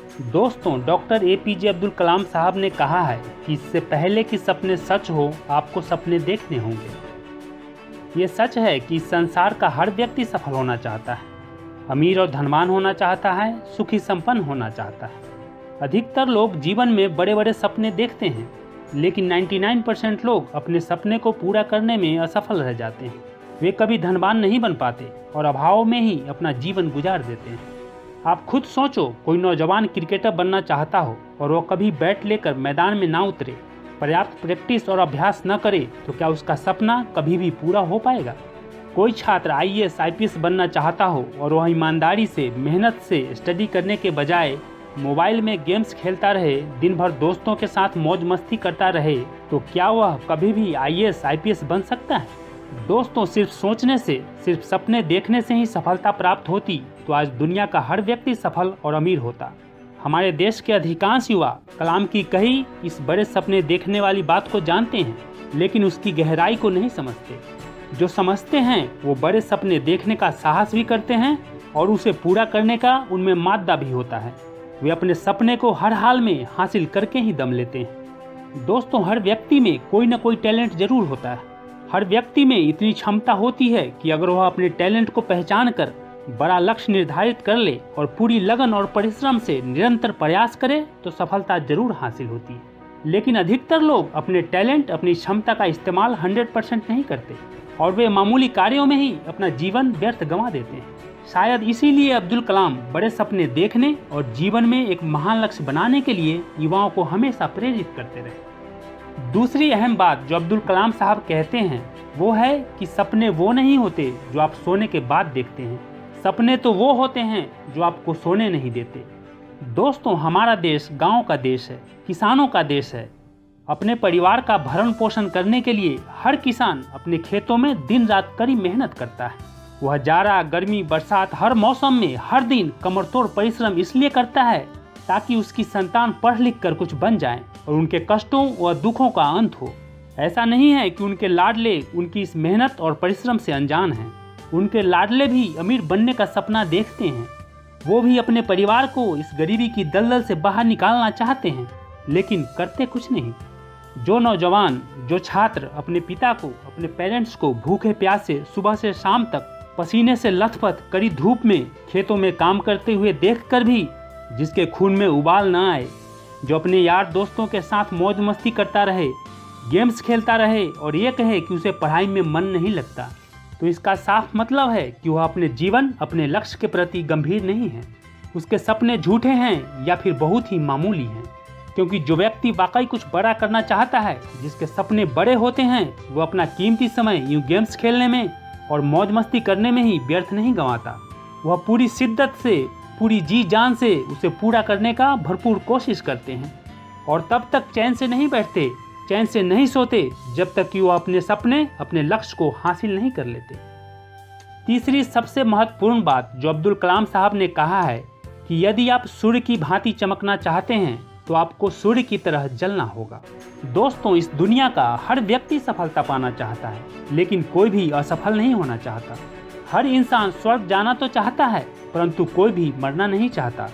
दोस्तों, doctor APJ Abdul Kalam साहब ने कहा है कि इससे पहले कि सपने सच हो, आपको सपने देखने होंगे। ये सच है कि इस संसार का हर व्यक्ति सफल होना चाहता है, अमीर और धनवान होना चाहता है, सुखी संपन्न होना चाहता है। अधिकतर लोग जीवन में बड़े बड़े सपने देखते हैं, लेकिन 99% लोग अपने सपने को पूरा करने में असफल रह जाते हैं। वे कभी धनवान नहीं बन पाते और अभाव में ही अपना जीवन गुजार देते हैं। आप खुद सोचो, कोई नौजवान क्रिकेटर बनना चाहता हो और वो कभी बैट लेकर मैदान में ना उतरे, पर्याप्त प्रैक्टिस और अभ्यास न करे, तो क्या उसका सपना कभी भी पूरा हो पाएगा? कोई छात्र आईएएस आईपीएस बनना चाहता हो और वह ईमानदारी से मेहनत से स्टडी करने के बजाय मोबाइल में गेम्स खेलता रहे, दिन भर दोस्तों के साथ मौज मस्ती करता रहे, तो क्या वह कभी भी आईएएस आईपीएस बन सकता है? दोस्तों, सिर्फ सोचने से, सिर्फ सपने देखने से ही सफलता प्राप्त होती तो आज दुनिया का हर व्यक्ति सफल और अमीर होता। हमारे देश के अधिकांश युवा कलाम की कही इस बड़े सपने देखने वाली बात को जानते हैं, लेकिन उसकी गहराई को नहीं समझते। जो समझते हैं वो बड़े सपने देखने का साहस भी करते हैं और उसे पूरा करने का उनमें मादा भी होता है। वे अपने सपने को हर हाल में हासिल करके ही दम लेते हैं। दोस्तों, हर व्यक्ति में कोई न कोई टैलेंट जरूर होता है। हर व्यक्ति में इतनी क्षमता होती है कि अगर वह अपने टैलेंट को पहचान कर बड़ा लक्ष्य निर्धारित कर ले और पूरी लगन और परिश्रम से निरंतर प्रयास करे तो सफलता जरूर हासिल होती है। लेकिन अधिकतर लोग अपने टैलेंट, अपनी क्षमता का इस्तेमाल 100% नहीं करते और वे मामूली कार्यों में ही अपना जीवन व्यर्थ गंवा देते हैं। शायद इसीलिए अब्दुल कलाम बड़े सपने देखने और जीवन में एक महान लक्ष्य बनाने के लिए युवाओं को हमेशा प्रेरित करते रहे। दूसरी अहम बात जो अब्दुल कलाम साहब कहते हैं वो है कि सपने वो नहीं होते जो आप सोने के बाद देखते हैं, सपने तो वो होते हैं जो आपको सोने नहीं देते। दोस्तों, हमारा देश गांव का देश है, किसानों का देश है। अपने परिवार का भरण पोषण करने के लिए हर किसान अपने खेतों में दिन रात कड़ी मेहनत करता है। वह जाड़ा, गर्मी, बरसात, हर मौसम में हर दिन कमरतोड़ परिश्रम इसलिए करता है ताकि उसकी संतान पढ़ लिख कर कुछ बन जाए और उनके कष्टों व दुखों का अंत हो। ऐसा नहीं है कि उनके लाडले उनकी इस मेहनत और परिश्रम से अनजान हैं। उनके लाडले भी अमीर बनने का सपना देखते हैं। वो भी अपने परिवार को इस गरीबी की दलदल से बाहर निकालना चाहते हैं, लेकिन करते कुछ नहीं। जो नौजवान, जो छात्र अपने पिता को, अपने पेरेंट्स को भूखे प्यासे सुबह से शाम तक पसीने से लथपथ कड़ी धूप में खेतों में काम करते हुए देखकर भी जिसके खून में उबाल न आए, जो अपने यार दोस्तों के साथ मौज मस्ती करता रहे, गेम्स खेलता रहे और ये कहे कि उसे पढ़ाई में मन नहीं लगता, तो इसका साफ मतलब है कि वह अपने जीवन, अपने लक्ष्य के प्रति गंभीर नहीं है। उसके सपने झूठे हैं या फिर बहुत ही मामूली हैं। क्योंकि जो व्यक्ति वाकई कुछ बड़ा करना चाहता है, जिसके सपने बड़े होते हैं, वो अपना कीमती समय यूँ गेम्स खेलने में और मौज मस्ती करने में ही व्यर्थ नहीं गंवाता। वह पूरी शिद्दत से, पूरी जी जान से उसे पूरा करने का भरपूर कोशिश करते हैं और तब तक चैन से नहीं बैठते, चैन से नहीं सोते जब तक कि वो अपने सपने, अपने लक्ष्य को हासिल नहीं कर लेते। तीसरी सबसे महत्वपूर्ण बात जो अब्दुल कलाम साहब ने कहा है कि यदि आप सूर्य की भांति चमकना चाहते हैं तो आपको सूर्य की तरह जलना होगा। दोस्तों, इस दुनिया का हर व्यक्ति सफलता पाना चाहता है, लेकिन कोई भी असफल नहीं होना चाहता। हर इंसान स्वर्ग जाना तो चाहता है, परंतु कोई भी मरना नहीं चाहता।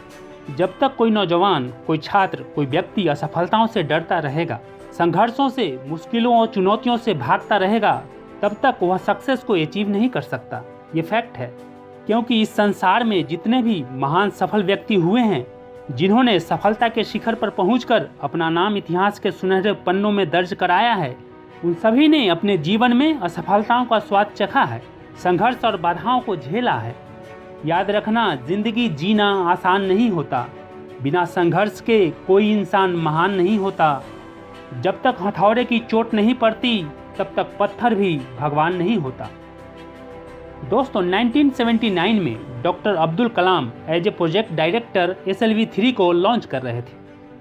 जब तक कोई नौजवान, कोई छात्र, कोई व्यक्ति असफलताओं से डरता रहेगा, संघर्षों से, मुश्किलों और चुनौतियों से भागता रहेगा, तब तक वह सक्सेस को अचीव नहीं कर सकता। ये फैक्ट है। क्योंकि इस संसार में जितने भी महान सफल व्यक्ति हुए हैं, जिन्होंने सफलता के शिखर पर पहुंचकर अपना नाम इतिहास के सुनहरे पन्नों में दर्ज कराया है, उन सभी ने अपने जीवन में असफलताओं का स्वाद चखा है, संघर्ष और बाधाओं को झेला है। याद रखना, जिंदगी जीना आसान नहीं होता। बिना संघर्ष के कोई इंसान महान नहीं होता। जब तक हथौड़े की चोट नहीं पड़ती, तब तक पत्थर भी भगवान नहीं होता। दोस्तों, 1979 में doctor Abdul Kalam as a project director SLV-3 को लॉन्च कर रहे थे।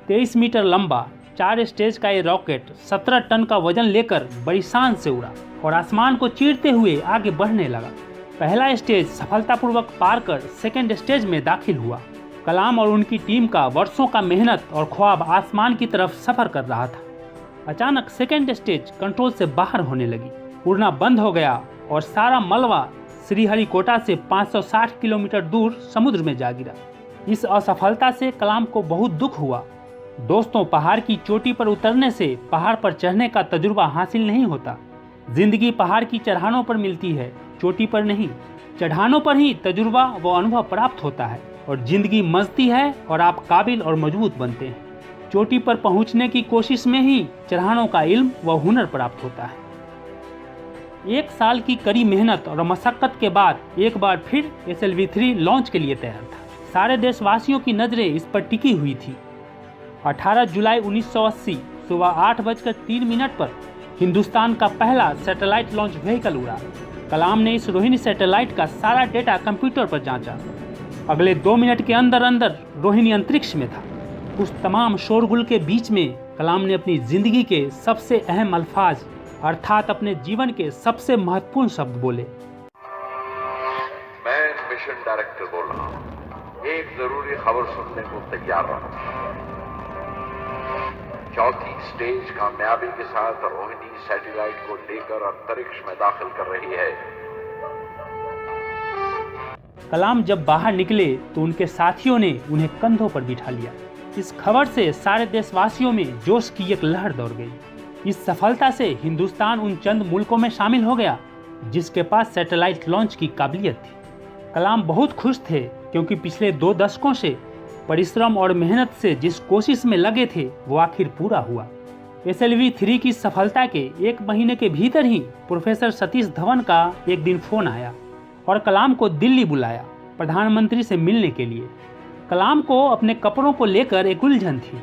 23 मीटर लंबा 4 स्टेज का ये रॉकेट 17 टन का वजन लेकर बड़ी शान से उड़ा और आसमान को चीरते हुए आगे बढ़ने लगा। पहला स्टेज सफलतापूर्वक पार कर सेकेंड स्टेज में दाखिल हुआ। कलाम और उनकी टीम का वर्षों का मेहनत और ख्वाब आसमान की तरफ सफर कर रहा था। अचानक सेकेंड स्टेज कंट्रोल से बाहर होने लगी, उड़ना बंद हो गया और सारा मलबा श्रीहरिकोटा से 560 किलोमीटर दूर समुद्र में जा गिरा। इस असफलता से कलाम को बहुत दुख हुआ। दोस्तों, पहाड़ की चोटी पर उतरने से पहाड़ पर चढ़ने का तजुर्बा हासिल नहीं होता। जिंदगी पहाड़ की चढ़ानों पर मिलती है, चोटी पर नहीं। चढ़ानों पर ही तजुर्बा व अनुभव प्राप्त होता है और जिंदगी मजती है और आप काबिल और मजबूत बनते हैं। चोटी पर पहुंचने की कोशिश में ही चढ़ानों का इल्म व हुनर प्राप्त होता है। 1 साल की कड़ी मेहनत और मशक्कत के बाद एक बार फिर SLV3 लॉन्च के लिए तैयार था। सारे देशवासियों की नज़रें इस पर टिकी हुई थी। 18 जुलाई 1980 सुबह 8:03 पर हिंदुस्तान का पहला सैटेलाइट लॉन्च व्हीकल उड़ा। कलाम ने इस रोहिणी सैटेलाइट का सारा डेटा कंप्यूटर पर जांचा। अगले 2 मिनट के अंदर अंदर रोहिणी अंतरिक्ष में था। उस तमाम शोरगुल के बीच में कलाम ने अपनी जिंदगी के सबसे अहम अल्फाज अर्थात अपने जीवन के सबसे महत्वपूर्ण शब्द बोले। मैं मिशन डायरेक्टर बोल रहा हूँ, एक जरूरी खबर सुनने को तैयार रहो। चौथी स्टेज कामयाबी के साथ रोहिणी सैटेलाइट को लेकर अंतरिक्ष में दाखिल कर रही है। कलाम जब बाहर निकले तो उनके साथियों ने उन्हें कंधों पर बिठा लिया। इस खबर से सारे देशवासियों में जोश की एक लहर दौड़ गई। इस सफलता से हिंदुस्तान उन चंद मुल्कों में शामिल हो गया जिसके पास सैटेलाइट लॉन्च की काबिलियत थी। कलाम बहुत खुश थे क्योंकि पिछले 2 दशकों से परिश्रम और मेहनत से जिस कोशिश में लगे थे वो आखिर पूरा हुआ। SLV3 की सफलता के 1 महीने के भीतर ही प्रोफेसर सतीश धवन का एक दिन फोन आया और कलाम को दिल्ली बुलाया प्रधानमंत्री से मिलने के लिए। कलाम को अपने कपड़ों को लेकर एक उलझन थी।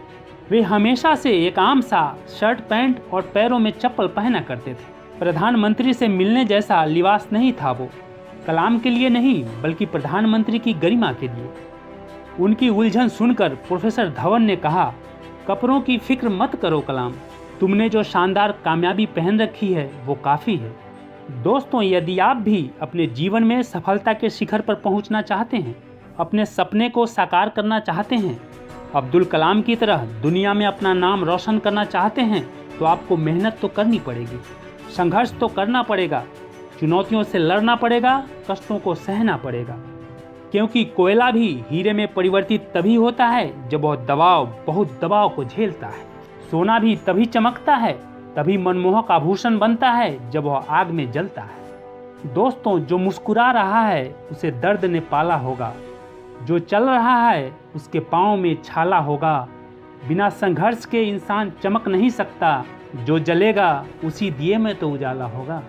वे हमेशा से एक आम सा शर्ट पैंट और पैरों में चप्पल पहना करते थे। प्रधानमंत्री से मिलने जैसा लिबास नहीं था वो, कलाम के लिए नहीं बल्कि प्रधानमंत्री की गरिमा के लिए। उनकी उलझन सुनकर प्रोफेसर धवन ने कहा, कपड़ों की फिक्र मत करो कलाम, तुमने जो शानदार कामयाबी पहन रखी है वो काफ़ी है। दोस्तों, यदि आप भी अपने जीवन में सफलता के शिखर पर पहुंचना चाहते हैं, अपने सपने को साकार करना चाहते हैं, अब्दुल कलाम की तरह दुनिया में अपना नाम रोशन करना चाहते हैं, तो आपको मेहनत तो करनी पड़ेगी, संघर्ष तो करना पड़ेगा, चुनौतियों से लड़ना पड़ेगा, कष्टों को सहना पड़ेगा। क्योंकि कोयला भी हीरे में परिवर्तित तभी होता है जब वह बहुत दबाव को झेलता है। सोना भी तभी चमकता है, तभी मनमोहक आभूषण बनता है जब वह आग में जलता है। दोस्तों, जो मुस्कुरा रहा है उसे दर्द ने पाला होगा, जो चल रहा है उसके पाँव में छाला होगा। बिना संघर्ष के इंसान चमक नहीं सकता, जो जलेगा उसी दिए में तो उजाला होगा।